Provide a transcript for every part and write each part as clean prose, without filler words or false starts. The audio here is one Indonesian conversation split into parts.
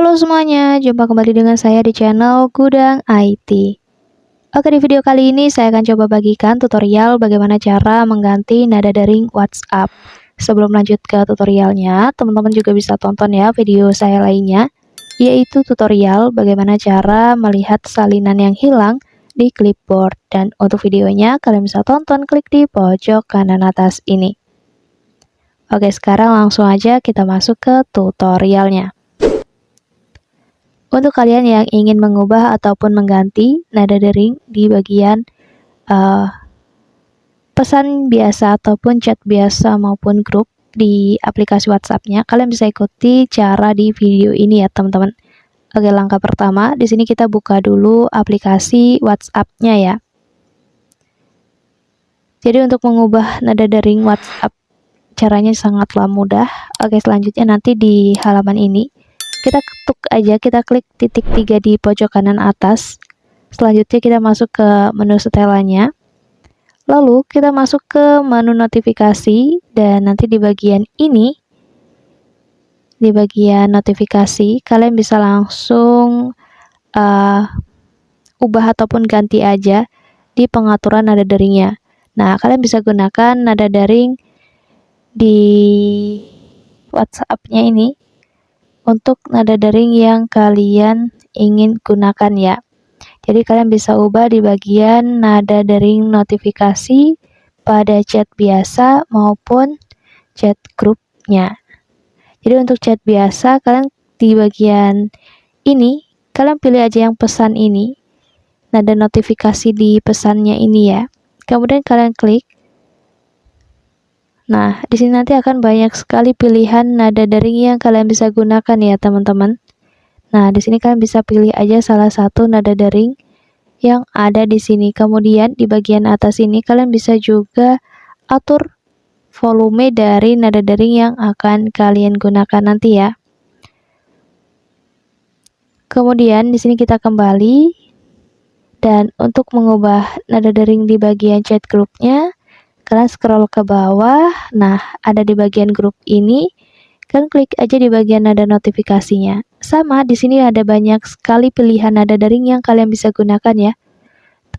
Halo semuanya, jumpa kembali dengan saya di channel Gudang IT. Oke, di video kali ini saya akan coba bagikan tutorial bagaimana cara mengganti nada dering WhatsApp. Sebelum lanjut ke tutorialnya, teman-teman juga bisa tonton ya video saya lainnya, yaitu tutorial bagaimana cara melihat salinan yang hilang di clipboard. Dan untuk videonya, kalian bisa tonton klik di pojok kanan atas ini. Oke, sekarang langsung aja kita masuk ke tutorialnya. Untuk kalian yang ingin mengubah ataupun mengganti nada dering di bagian pesan biasa ataupun chat biasa maupun grup di aplikasi WhatsApp-nya, kalian bisa ikuti cara di video ini ya teman-teman. Oke, langkah pertama, di sini kita buka dulu aplikasi WhatsApp-nya ya. Jadi untuk mengubah nada dering WhatsApp, caranya sangatlah mudah. Oke, selanjutnya nanti di halaman ini, kita ketuk aja, kita klik titik 3 di pojok kanan atas. Selanjutnya kita masuk ke menu setelannya. Lalu kita masuk ke menu notifikasi dan nanti di bagian ini, di bagian notifikasi, kalian bisa langsung ubah ataupun ganti aja di pengaturan nada deringnya. Nah, kalian bisa gunakan nada dering di WhatsApp-nya ini untuk nada dering yang kalian ingin gunakan ya. Jadi kalian bisa ubah di bagian nada dering notifikasi pada chat biasa maupun chat grupnya. Jadi untuk chat biasa, kalian di bagian ini, kalian pilih aja yang pesan ini, nada notifikasi di pesannya ini ya. Kemudian kalian klik. Nah, di sini nanti akan banyak sekali pilihan nada dering yang kalian bisa gunakan ya, teman-teman. Nah, di sini kalian bisa pilih aja salah satu nada dering yang ada di sini. Kemudian di bagian atas ini kalian bisa juga atur volume dari nada dering yang akan kalian gunakan nanti ya. Kemudian di sini kita kembali dan untuk mengubah nada dering di bagian chat grupnya, kalian scroll ke bawah. Nah, ada di bagian grup ini, kalian klik aja di bagian nada notifikasinya. Sama, di sini ada banyak sekali pilihan nada dering yang kalian bisa gunakan ya.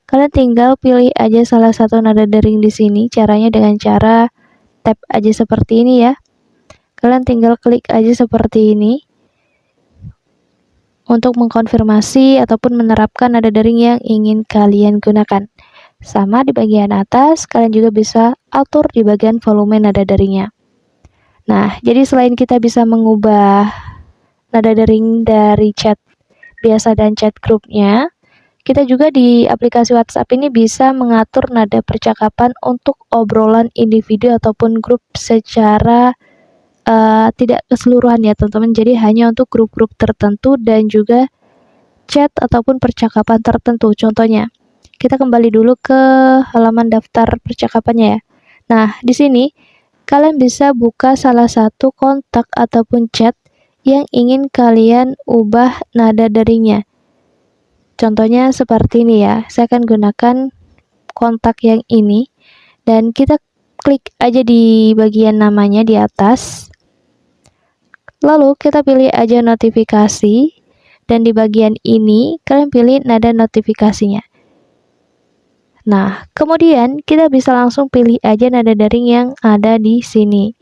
Kalian tinggal pilih aja salah satu nada dering di sini. Caranya dengan cara tap aja seperti ini ya. Kalian tinggal klik aja seperti ini untuk mengkonfirmasi ataupun menerapkan nada dering yang ingin kalian gunakan. Sama di bagian atas, kalian juga bisa atur di bagian volume nada deringnya. Nah, jadi selain kita bisa mengubah nada dering dari chat biasa dan chat grupnya, kita juga di aplikasi WhatsApp ini bisa mengatur nada percakapan untuk obrolan individu ataupun grup secara tidak keseluruhan ya teman-teman. Jadi hanya untuk grup-grup tertentu dan juga chat ataupun percakapan tertentu. Contohnya, kita kembali dulu ke halaman daftar percakapannya ya. Nah, di sini kalian bisa buka salah satu kontak ataupun chat yang ingin kalian ubah nada deringnya. Contohnya seperti ini ya. Saya akan gunakan kontak yang ini dan kita klik aja di bagian namanya di atas. Lalu kita pilih aja notifikasi dan di bagian ini kalian pilih nada notifikasinya. Nah, kemudian kita bisa langsung pilih aja nada dering yang ada di sini.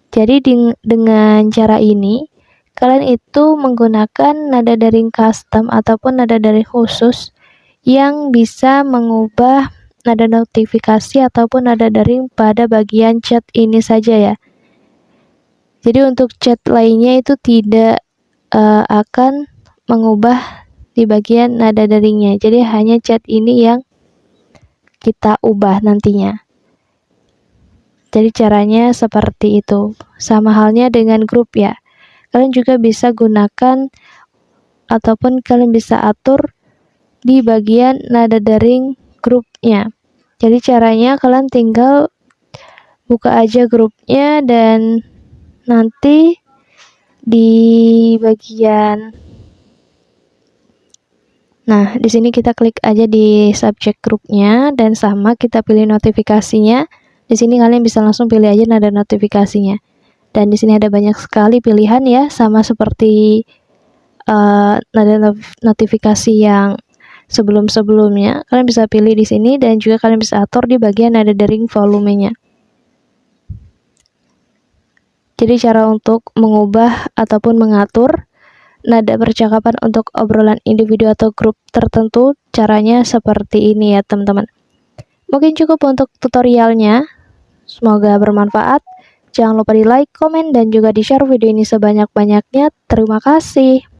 Jadi dengan cara ini, kalian itu menggunakan nada dering custom ataupun nada dering khusus yang bisa mengubah nada notifikasi ataupun nada dering pada bagian chat ini saja ya. Jadi untuk chat lainnya itu tidak akan mengubah di bagian nada deringnya. Jadi hanya chat ini yang kita ubah nantinya. Jadi caranya seperti itu. Sama halnya dengan grup ya. Kalian juga bisa gunakan ataupun kalian bisa atur di bagian nada dering grupnya. Jadi caranya kalian tinggal buka aja grupnya dan nanti di bagian di sini kita klik aja di subjek grupnya dan sama kita pilih notifikasinya. Di sini kalian bisa langsung pilih aja nada notifikasinya. Dan di sini ada banyak sekali pilihan ya, sama seperti nada notifikasi yang sebelum-sebelumnya, kalian bisa pilih di sini dan juga kalian bisa atur di bagian nada dering volumenya. Jadi cara untuk mengubah ataupun mengatur nada percakapan untuk obrolan individu atau grup tertentu, caranya seperti ini ya teman-teman. Mungkin cukup untuk tutorialnya. Semoga bermanfaat. Jangan lupa di like, komen, dan juga di share video ini sebanyak-banyaknya. Terima kasih.